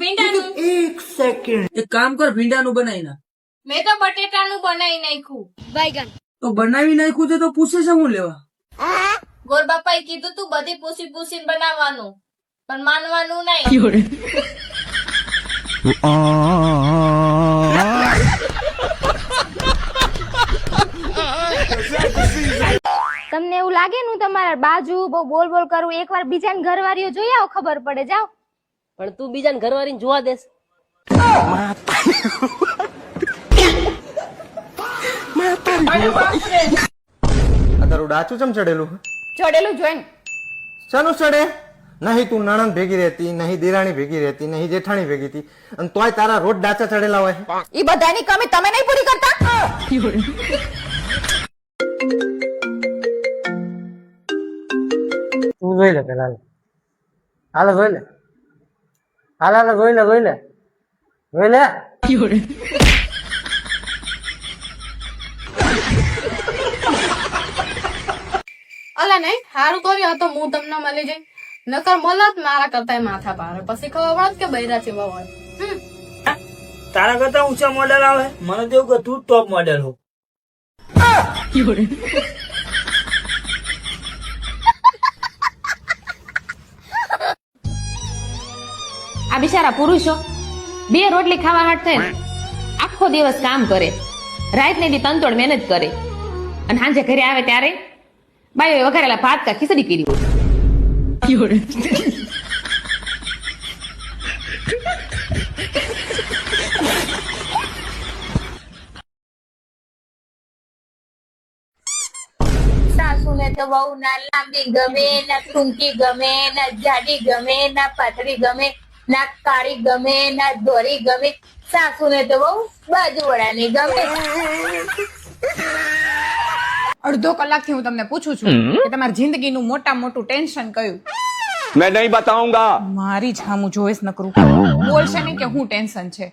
ભીંડાનું. એક સેકન્ડ, એક કામ કર, ભીંડાનું બનાવી નાખ. મેં તો બટેટાનું બનાવી નાખ્યું. बैगन તો બનાવી નાખ્યું છે તો પૂછે છે હું લેવા? ગોર બાપાએ કીધું તું બધી પૂછી પૂછીને બનાવવાનું, પણ માનવાનું નહીં. તમને એવું લાગે ને હું તમારા બાજુ બહુ બોલ બોલ કરું, એકવાર બીજાને ઘરવાળીઓ જોઈ આવો, ખબર પડે. જાઓ. પણ તું બીજાને ઘરવાળીને જોવા દેસ? તારું ડાચું ચમ ચડેલું? ચડેલું જોઈને શાનું ચડે? નહીં તું નણંદ ભેગી રહેતી, નહીં દેરાણી ભેગી રહેતી, નહીં જેઠાણી ભેગી હતી, અને તોય તારા રોજ ડાચા ચડેલા હોય. ઈ બધાની કમી તમે નહીં પૂરી કરતા. તું જોઈ લે પેલા, હાલો જોઈ લે, હાલ જોઈ લે, જોઈ લે, જોઈ લે. અલા નહીં સારું કર્યું તો હું તમને મળી જઈ, નકર મળત મારા કરતા માથા ભારે. પછી ખબર પડત કે બૈરા છે હોય. તારા કરતા ઊંચા મોડેલ આવે, મને તો એવું કે તું ટોપ મોડેલ હો. આ બિચારા પુરુષો 2 રોટલી ખાવા હાટ થઈને આખો દિવસ કામ કરે, રાત ને દી તનતોડ મહેનત કરે, અને સાંજે ઘરે આવે ત્યારે બાયો વઘારેલા ભાત કા ખીચડી કરી હોય. સાસુને તો બહુ ના લાંબી ગમે, ના ટૂંકી ગમે, ના જાડી ગમે, ના પાતળી ગમે, ના કાળી ગમે, ના ધોળી ગમે. સાસુને તો બહુ બાજુવાળાની ગમે. અડધો કલાકથી હું તમને પૂછું છું કે તમારી જિંદગીનું મોટામાં મોટું ટેન્શન કયું? मैं नहीं बताऊंगा. મારી જ હામું જોઈશ નકરું બોલશે નહીં કે હું ટેન્શન છે.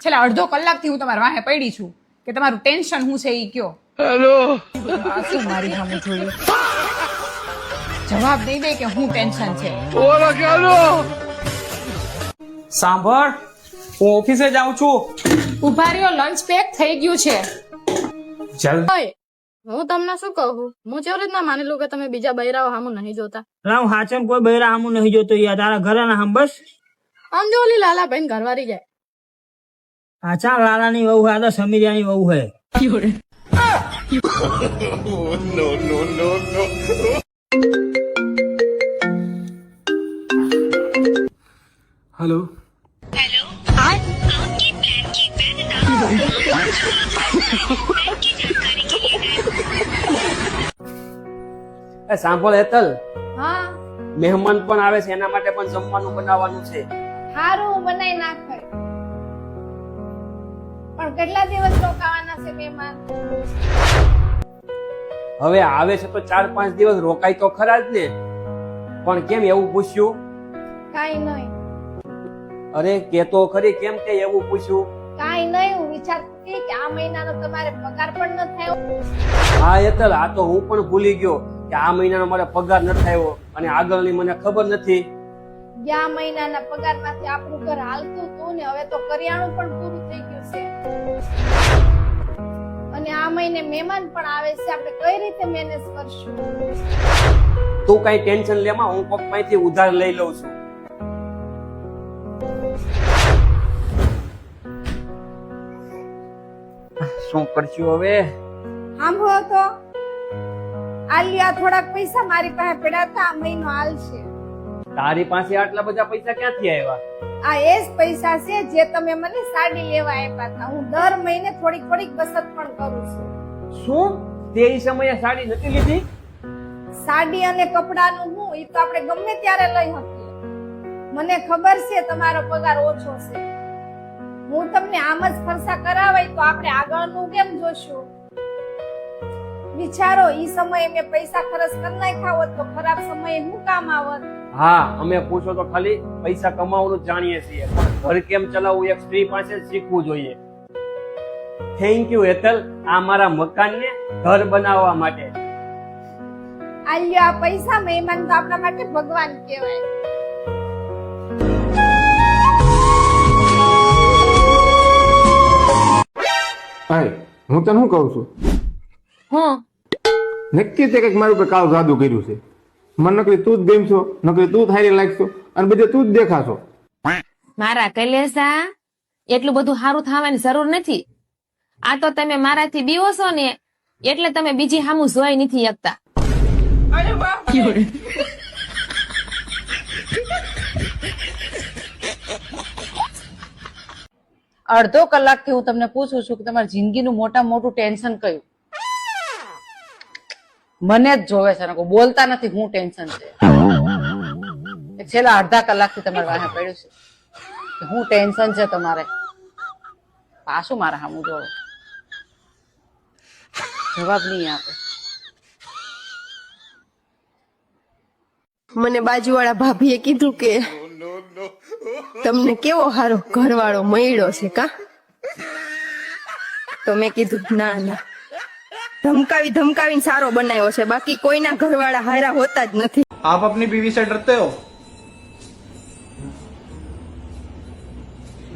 છેલ્લા અડધો કલાકથી હું તમારા વાહે પડી છું કે તમારું ટેન્શન શું છે ઈ કયો. હેલો, શું મારી હામું જોયું? જવાબ દઈ દે કે હું ટેન્શન છે. સાંભળ, હું ઓફિસે જાઉં છું. ઉભા રહ્યો, લંચ પેક થઈ ગયું છે. જલ્દી. ઓય, હું તમને શું કહું, હું કેવી રીતના માની લઉં કે તમે બીજા બૈરાઓ હામું નહીં જોતા? રામ હાચમ કોઈ બૈરા હામું નહીં જોતો યાર, તારા ઘરે ના હામ બસ. આમ જો ઓલી લાલાભાઈ ઘરવાળી જાય. હાચા લાલાની વહુ હે, તો સમીરિયાની વહુ હે. હેલો. સાંભળ હેતલ, હા મહેમાન પણ આવે છે, એના માટે પણ જમવાનું બનાવવાનું છે. હારું બનાવી નાખે, પણ કેટલા દિવસ રોકાવાના છે મહેમાન? હવે આવે છે તો 4-5 દિવસ રોકાય તો ખરા જ ને. પણ કેમ એવું પૂછ્યું? કાઈ નહીં, અરે કેતો ખરી, કેમ કે એવું પૂછ્યું? કાઈ નહીં, હું વિચારતી હતી કે આ મહિનાનો તમારે પગાર પણ ન થયો. હા હેતલ, આ તો હું પણ ભૂલી ગયો કે આ મહિનાનો મારે પગાર ન થયો, અને આગળની મને ખબર નથી. ગયા મહિનાના પગારમાંથી આપણું ઘર હાલતું હતું ને, હવે તો કરિયાણું પણ પૂરું થઈ ગયું છે, અને આ મહિને મહેમાન પણ આવે છે. આપણે કઈ રીતે મેનેજ કરશું? તું કઈ ટેન્શન લેમાં, હું કોક પાસેથી ઉધાર લઈ લઉં છું. શું કરશું હવે? સાંભળો તો, આલિયા થોડાક પૈસા મારી પાસે પડ્યા હતા, આ મહિનો હાલશે. તારી પાસે આટલા બધા પૈસા ક્યાંથી આવ્યા? આ એ જ પૈસા છે જે તમે મને સાડી લેવા આપ્યા હતા. હું દર મહિને થોડીક થોડીક બચત પણ કરું છું. શું તે ઈ સમયે સાડી નથી લીધી? સાડી અને કપડાનું હું, એ તો આપણે ગમે ત્યારે લઈ શકીએ. મને ખબર છે તમારો પગાર ઓછો છે, હું તમને આમ જ ખર્ચા કરાવાય તો આપણે આગળનું કેમ જોશું? વિચારો, ઈ સમયે મેં પૈસા ખર્ચ કરી નાખ્યા હોત તો ખરાબ સમયે હું કામ આવત? હા, અમે પૂછો તો ખાલી પૈસા કમાવાનું જાણીએ છીએ, પણ ઘર કેમ ચલાવવું એક સ્ત્રી પાસે શીખવું જોઈએ. થેન્ક યુ હેતલ, આ મારા મકાનને ઘર બનાવવા માટે. આલ્યો, આ પૈસા મહેમાન તો આપણા માટે ભગવાન કહેવાય. હાય હું તને શું કહું છું હું નક્કી તે કંઈક મારું ઉપર કાળું જાદુ કર્યું છે મને નકરી તું જ ગમશો નકરી તું થારી લાગશો અને બધે તું જ દેખાશો મારા કૈલેસા એટલું બધું સારું થવાની જરૂર નથી. આ તો તમે મારાથી બીવો છો ને એટલે તમે બીજી સામું જોઈ નથી શકતા. અડધો કલાકથી હું તમને પૂછું છું કે તમારી જિંદગીનું મોટામાં મોટું ટેન્શન કયું? મને જ જોવે છે, કોઈ બોલતા નથી હું ટેન્શન છે. છેલ્લા અડધા કલાકથી તમારે વાહે પડ્યું છે કે હું ટેન્શન છે તમારે. પાછું મારા સામું જોડો, જવાબ નહીં આપે. મને બાજુવાળા ભાભીએ કીધું કે તમને કેવો સારો ઘરવાળો મળ્યો છે કા? તો મેં કીધું ના ના, ધમકાવી ધમકાવીને સારો બનાવ્યો છે, બાકી કોઈના ઘરવાળા હારા હોતા જ નથી. आप अपनी बीवी से डरते हो?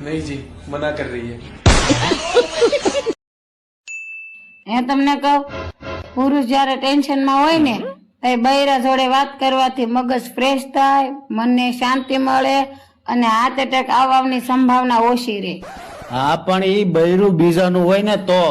नहीं जी, मना कर रही है. હે તમને કહું, પુરુષ જયારે ટેન્શનમાં હોય ને તો બૈરા જોડે વાત કરવાથી મગજ ફ્રેશ થાય, મનને શાંતિ મળે અને હાર્ટ એટેક આવવાની સંભાવના ઓછી રહે. હા પણ ઈ બૈરું બીજાનું હોય ને તો